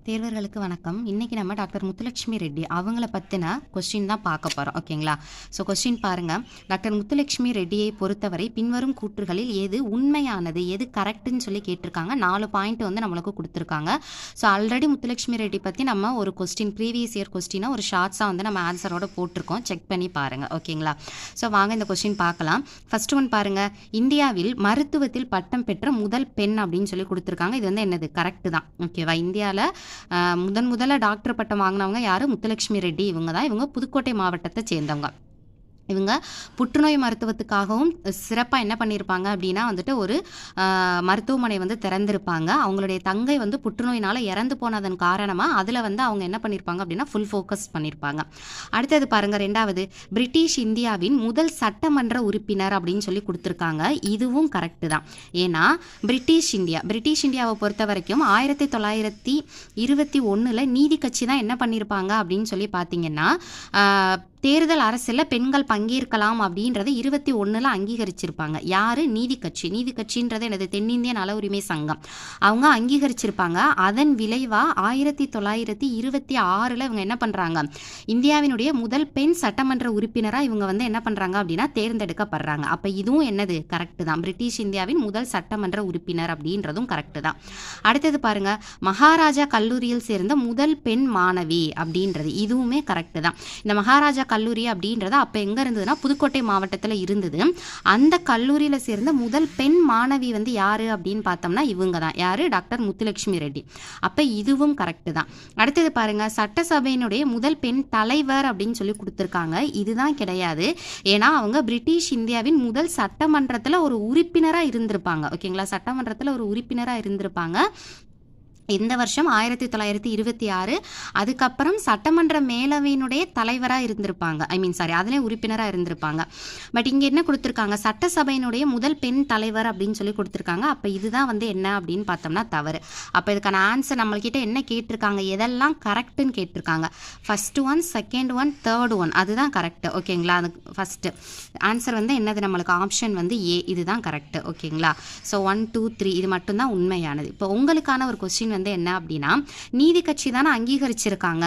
தேர்வர்களுக்கு வணக்கம். இன்னைக்கு நம்ம டாக்டர் முத்துலட்சுமி ரெட்டி அவங்கள பற்றின கொஸ்டின் தான் பார்க்க போகிறோம். ஓகேங்களா? ஸோ கொஸ்டின் பாருங்கள். டாக்டர் முத்துலட்சுமி ரெட்டியை பொறுத்தவரை பின்வரும் கூற்றுகளில் எது உண்மையானது, எது கரெக்டுன்னு சொல்லி கேட்டிருக்காங்க. 4 பாயிண்ட் வந்து நம்மளுக்கு கொடுத்துருக்காங்க. ஸோ ஆல்ரெடி முத்துலட்சுமி ரெட்டி பற்றி நம்ம ஒரு கொஸ்டின் ப்ரீவியஸ் இயர் கொஸ்டினை ஒரு ஷார்ட்ஸாக வந்து நம்ம ஆன்சரோட போட்டிருக்கோம். செக் பண்ணி பாருங்கள். ஓகேங்களா? ஸோ வாங்க இந்த கொஸ்டின் பார்க்கலாம். ஃபர்ஸ்ட் ஒன் பாருங்கள். இந்தியாவில் மருத்துவத்தில் பட்டம் பெற்ற முதல் பெண் அப்படின்னு சொல்லி கொடுத்துருக்காங்க. இது வந்து என்னது? கரெக்டு தான். ஓகேவா? இந்தியாவில் முதல்ல டாக்டர் பட்டம் வாங்கினவங்க யாரு? முத்துலட்சுமி ரெட்டி. இவங்க தான். இவங்க புதுக்கோட்டை மாவட்டத்தை சேர்ந்தவங்க. இவங்க புற்றுநோய் மருத்துவத்துக்காகவும் சிறப்பாக என்ன பண்ணியிருப்பாங்க அப்படின்னா வந்துட்டு ஒரு மருத்துவமனை வந்து திறந்திருப்பாங்க. அவங்களுடைய தங்கை வந்து புற்றுநோயினால் இறந்து போனதன் காரணமாக அதில் வந்து அவங்க என்ன பண்ணியிருப்பாங்க அப்படின்னா ஃபுல் ஃபோக்கஸ் பண்ணியிருப்பாங்க. அடுத்தது பாருங்கள். 2வது, பிரிட்டிஷ் இந்தியாவின் முதல் சட்டமன்ற உறுப்பினர் அப்படின்னு சொல்லி கொடுத்துருக்காங்க. இதுவும் கரெக்டு தான். ஏன்னா பிரிட்டிஷ் இந்தியாவை பொறுத்த வரைக்கும் 1921 நீதி கட்சி தான் என்ன பண்ணியிருப்பாங்க அப்படின்னு சொல்லி பார்த்தீங்கன்னா தேர்தல் அரசில் பெண்கள் பங்கேற்கலாம் அப்படின்றத 21 அங்கீகரிச்சிருப்பாங்க. யார்? நீதி கட்சி. நீதி கட்சின்றது எனது தென்னிந்திய நல உரிமை சங்கம். அவங்க அங்கீகரிச்சிருப்பாங்க. அதன் விளைவாக 1926 இவங்க என்ன பண்ணுறாங்க? இந்தியாவினுடைய முதல் பெண் சட்டமன்ற உறுப்பினராக இவங்க வந்து என்ன பண்ணுறாங்க அப்படின்னா தேர்ந்தெடுக்கப்படுறாங்க. அப்போ இதுவும் என்னது? கரெக்டு தான். பிரிட்டிஷ் இந்தியாவின் முதல் சட்டமன்ற உறுப்பினர் அப்படின்றதும் கரெக்டு தான். அடுத்தது பாருங்க. மகாராஜா கல்லூரியில் சேர்ந்த முதல் பெண் மாணவி அப்படின்றது இதுவுமே கரெக்டு தான். இந்த மகாராஜா கல்லூரி அப்படின்றது அப்போ எங்கே இருந்ததுன்னா புதுக்கோட்டை மாவட்டத்தில் இருந்தது. அந்த கல்லூரியில் சேர்ந்த முதல் பெண் மாணவி வந்து யார் அப்படின்னு பார்த்தோம்னா இவங்க தான். யார்? டாக்டர் முத்துலட்சுமி ரெட்டி. அப்போ இதுவும் கரெக்டு தான். அடுத்தது பாருங்கள். சட்டசபையினுடைய முதல் பெண் தலைவர் அப்படின்னு சொல்லி கொடுத்துருக்காங்க. இதுதான் கிடையாது. ஏன்னா அவங்க பிரிட்டிஷ் இந்தியாவின் முதல் சட்டமன்றத்தில் ஒரு உறுப்பினராக இருந்திருப்பாங்க. ஓகேங்களா? சட்டமன்றத்தில் ஒரு உறுப்பினராக இருந்திருப்பாங்க. இந்த வருஷம் 1926. அதுக்கப்புறம் சட்டமன்ற மேலவையினுடைய தலைவராக இருந்திருப்பாங்க. அதிலே உறுப்பினராக இருந்திருப்பாங்க. பட் இங்கே என்ன கொடுத்துருக்காங்க? சட்டசபையினுடைய முதல் பெண் தலைவர் அப்படின்னு சொல்லி கொடுத்துருக்காங்க. அப்போ இதுதான் வந்து என்ன அப்படின்னு பார்த்தோம்னா தவறு. அப்போ இதுக்கான ஆன்சர் நம்மள்கிட்ட என்ன கேட்டிருக்காங்க? எதெல்லாம் கரெக்டுன்னு கேட்டிருக்காங்க. First one, second one, third one அதுதான் கரெக்டு. ஓகேங்களா? அது ஃபஸ்ட்டு ஆன்சர் வந்து என்னது? நம்மளுக்கு ஆப்ஷன் வந்து ஏ. இதுதான் கரெக்டு. ஓகேங்களா? ஸோ 1, 2, 3 இது மட்டும்தான் உண்மையானது. இப்போ உங்களுக்கான ஒரு கொஸ்டின் வந்து என்ன அப்படின்னா நீதி கட்சி தானே அங்கீகரிச்சிருக்காங்க.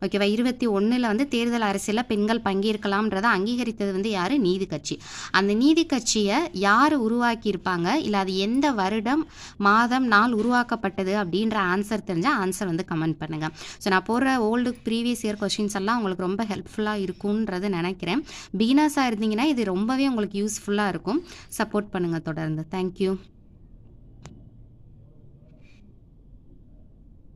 ஓகேவா? 21 வந்து தேர்தல் அரசியலில் பெண்கள் பங்கேற்கலாம்ன்றதை அங்கீகரித்தது வந்து யாரு? நீதி கட்சி. அந்த நீதி கட்சியை யார் உருவாக்கி இருப்பாங்க, இல்லை அது எந்த வருடம், மாதம், நாள் உருவாக்கப்பட்டது அப்படின்ற ஆன்சர் தெரிஞ்சால் ஆன்சர் வந்து கமெண்ட் பண்ணுங்க. ஸோ நான் போடுற ஓல்டு ப்ரீவியஸ் இயர் கொஸ்டின்ஸ் எல்லாம் உங்களுக்கு ரொம்ப ஹெல்ப்ஃபுல்லாக இருக்கும்ன்றது நினைக்கிறேன். பிகினர்ஸாக இருந்தீங்கன்னா இது ரொம்பவே உங்களுக்கு யூஸ்ஃபுல்லாக இருக்கும். சப்போர்ட் பண்ணுங்கள் தொடர்ந்து. தேங்க்யூ.